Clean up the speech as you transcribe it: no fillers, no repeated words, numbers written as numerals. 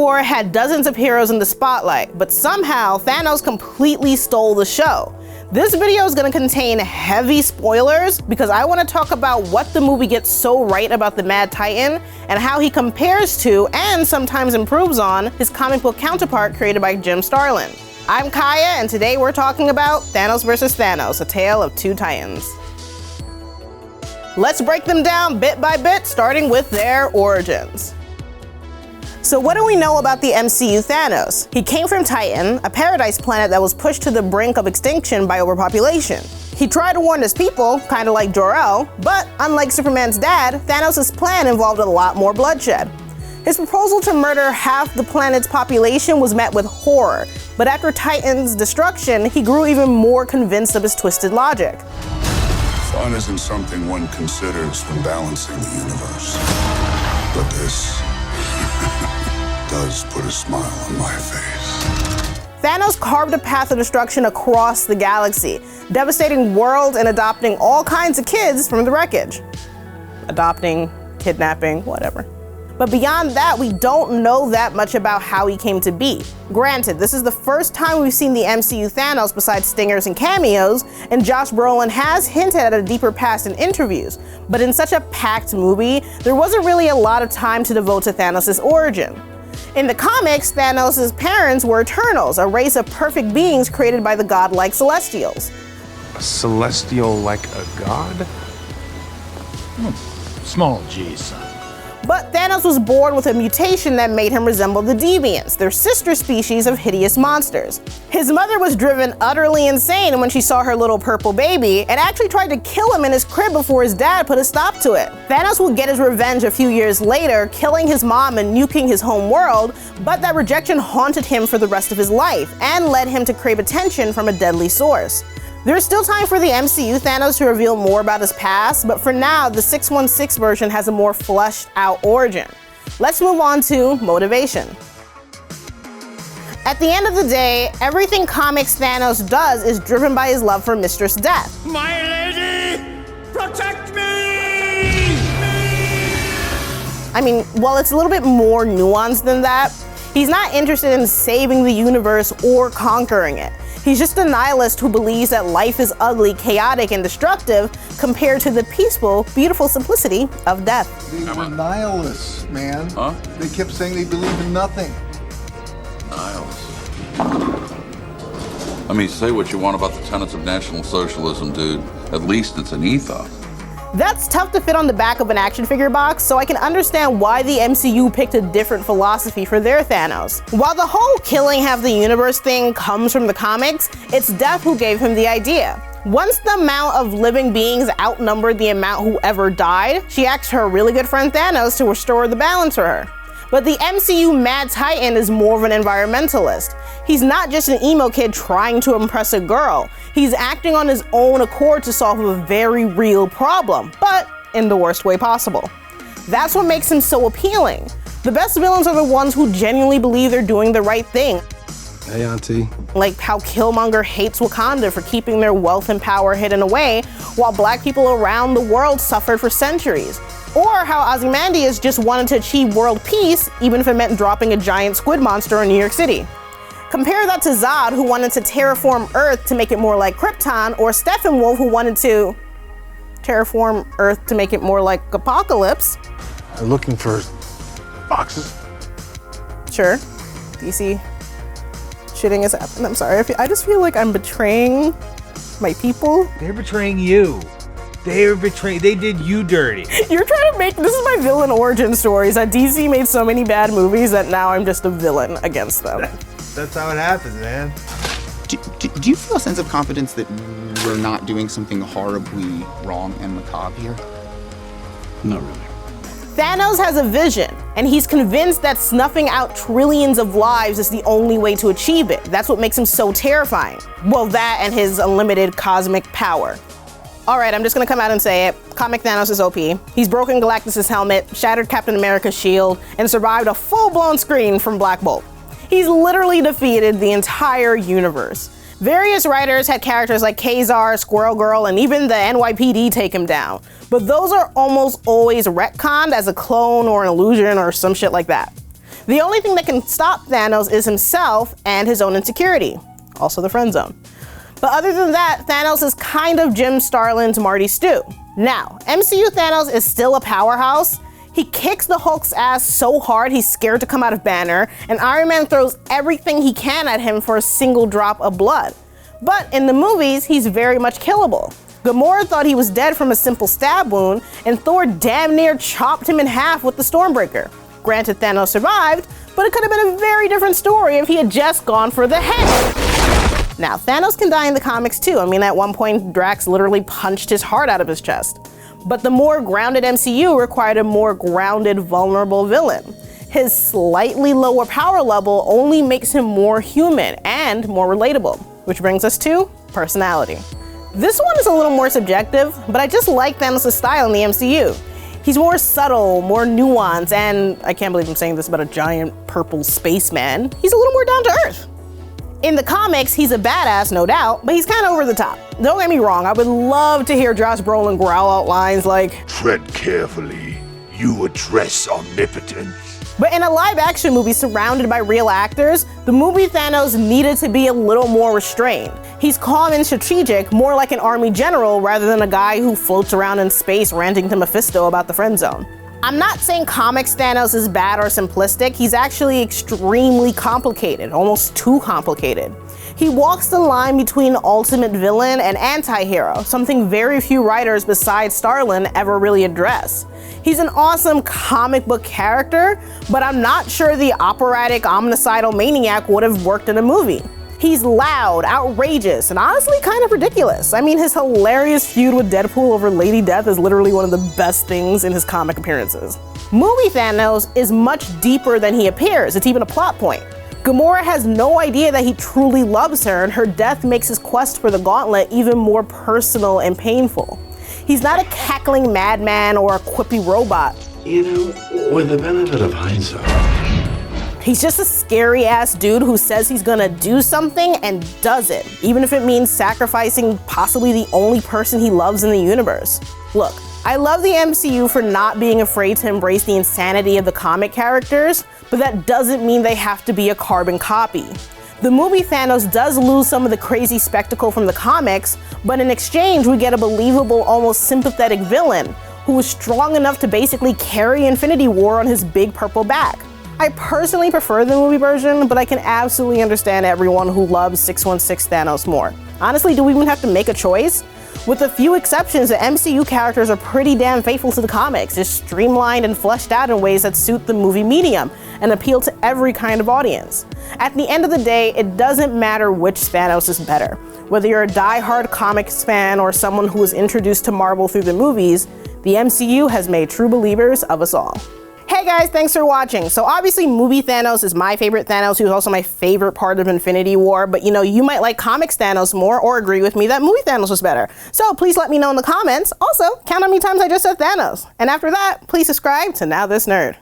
War had dozens of heroes in the spotlight, but somehow Thanos completely stole the show. This video is going to contain heavy spoilers because I want to talk about what the movie gets so right about the Mad Titan and how he compares to, and sometimes improves on, his comic book counterpart created by Jim Starlin. I'm Kaya, and today we're talking about Thanos vs. Thanos, a tale of two titans. Let's break them down bit by bit, starting with their origins. So what do we know about the MCU Thanos? He came from Titan, a paradise planet that was pushed to the brink of extinction by overpopulation. He tried to warn his people, kinda like Jor-El, but unlike Superman's dad, Thanos' plan involved a lot more bloodshed. His proposal to murder half the planet's population was met with horror, but after Titan's destruction, he grew even more convinced of his twisted logic. Fun isn't something one considers when balancing the universe, but this does put a smile on my face. Thanos carved a path of destruction across the galaxy, devastating worlds and adopting all kinds of kids from the wreckage. Adopting, kidnapping, whatever. But beyond that, we don't know that much about how he came to be. Granted, this is the first time we've seen the MCU Thanos besides stingers and cameos, and Josh Brolin has hinted at a deeper past in interviews. But in such a packed movie, there wasn't really a lot of time to devote to Thanos' origin. In the comics, Thanos' parents were Eternals, a race of perfect beings created by the godlike Celestials. A Celestial like a god? Small G, son. But Thanos was born with a mutation that made him resemble the Deviants, their sister species of hideous monsters. His mother was driven utterly insane when she saw her little purple baby and actually tried to kill him in his crib before his dad put a stop to it. Thanos would get his revenge a few years later, killing his mom and nuking his home world, but that rejection haunted him for the rest of his life and led him to crave attention from a deadly source. There's still time for the MCU Thanos to reveal more about his past, but for now, the 616 version has a more fleshed out origin. Let's move on to motivation. At the end of the day, everything comics Thanos does is driven by his love for Mistress Death. My lady, protect me! I mean, while it's a little bit more nuanced than that, he's not interested in saving the universe or conquering it. He's just a nihilist who believes that life is ugly, chaotic, and destructive compared to the peaceful, beautiful simplicity of death. These were nihilists, man. Huh? They kept saying they believe in nothing. Nihilists. I mean, say what you want about the tenets of National Socialism, dude. At least it's an ethos. That's tough to fit on the back of an action figure box, so I can understand why the MCU picked a different philosophy for their Thanos. While the whole killing half the universe thing comes from the comics, it's Death who gave him the idea. Once the amount of living beings outnumbered the amount who ever died, she asked her really good friend Thanos to restore the balance for her. But the MCU Mad Titan is more of an environmentalist. He's not just an emo kid trying to impress a girl. He's acting on his own accord to solve a very real problem, but in the worst way possible. That's what makes him so appealing. The best villains are the ones who genuinely believe they're doing the right thing. Hey, Auntie. Like how Killmonger hates Wakanda for keeping their wealth and power hidden away, while black people around the world suffered for centuries. Or how Ozymandias just wanted to achieve world peace, even if it meant dropping a giant squid monster in New York City. Compare that to Zod, who wanted to terraform Earth to make it more like Krypton, or Steppenwolf, who wanted to terraform Earth to make it more like Apocalypse. They're looking for boxes. Sure, DC shitting is happening. I'm sorry, I just feel like I'm betraying my people. They're betraying you. They did you dirty. You're trying to make, this is my villain origin stories, that DC made so many bad movies that now I'm just a villain against them. That's how it happens, man. Do you feel a sense of confidence that we're not doing something horribly wrong and macabre here? Not really. Thanos has a vision, and he's convinced that snuffing out trillions of lives is the only way to achieve it. That's what makes him so terrifying. Well, that and his unlimited cosmic power. All right, I'm just gonna come out and say it. Comic Thanos is OP. He's broken Galactus' helmet, shattered Captain America's shield, and survived a full-blown screen from Black Bolt. He's literally defeated the entire universe. Various writers had characters like Kazar, Squirrel Girl, and even the NYPD take him down. But those are almost always retconned as a clone or an illusion or some shit like that. The only thing that can stop Thanos is himself and his own insecurity, also the friend zone. But other than that, Thanos is kind of Jim Starlin's Marty Stu. Now, MCU Thanos is still a powerhouse. He kicks the Hulk's ass so hard he's scared to come out of Banner, and Iron Man throws everything he can at him for a single drop of blood. But in the movies, he's very much killable. Gamora thought he was dead from a simple stab wound, and Thor damn near chopped him in half with the Stormbreaker. Granted, Thanos survived, but it could have been a very different story if he had just gone for the head. Now, Thanos can die in the comics too. I mean, at one point, Drax literally punched his heart out of his chest. But the more grounded MCU required a more grounded, vulnerable villain. His slightly lower power level only makes him more human and more relatable, which brings us to personality. This one is a little more subjective, but I just like Thanos' style in the MCU. He's more subtle, more nuanced, and I can't believe I'm saying this about a giant purple spaceman. He's a little more down to earth. In the comics, he's a badass, no doubt, but he's kind of over the top. Don't get me wrong, I would love to hear Josh Brolin growl out lines like, "Tread carefully, you address omnipotence." But in a live-action movie surrounded by real actors, the movie Thanos needed to be a little more restrained. He's calm and strategic, more like an army general rather than a guy who floats around in space ranting to Mephisto about the friend zone. I'm not saying comics Thanos is bad or simplistic, he's actually extremely complicated, almost too complicated. He walks the line between ultimate villain and anti-hero, something very few writers besides Starlin ever really address. He's an awesome comic book character, but I'm not sure the operatic omnicidal maniac would have worked in a movie. He's loud, outrageous, and honestly kind of ridiculous. I mean, his hilarious feud with Deadpool over Lady Death is literally one of the best things in his comic appearances. Movie Thanos is much deeper than he appears. It's even a plot point. Gamora has no idea that he truly loves her, and her death makes his quest for the Gauntlet even more personal and painful. He's not a cackling madman or a quippy robot. You know, with the benefit of hindsight, he's just a scary ass dude who says he's gonna do something and does it, even if it means sacrificing possibly the only person he loves in the universe. Look, I love the MCU for not being afraid to embrace the insanity of the comic characters, but that doesn't mean they have to be a carbon copy. The movie Thanos does lose some of the crazy spectacle from the comics, but in exchange we get a believable, almost sympathetic villain who is strong enough to basically carry Infinity War on his big purple back. I personally prefer the movie version, but I can absolutely understand everyone who loves 616 Thanos more. Honestly, do we even have to make a choice? With a few exceptions, the MCU characters are pretty damn faithful to the comics, just streamlined and fleshed out in ways that suit the movie medium and appeal to every kind of audience. At the end of the day, it doesn't matter which Thanos is better. Whether you're a die-hard comics fan or someone who was introduced to Marvel through the movies, the MCU has made true believers of us all. Hey guys, thanks for watching. So obviously movie Thanos is my favorite Thanos. He was also my favorite part of Infinity War, but you know, you might like comics Thanos more or agree with me that movie Thanos was better. So please let me know in the comments. Also, count how many times I just said Thanos. And after that, please subscribe to Now This Nerd.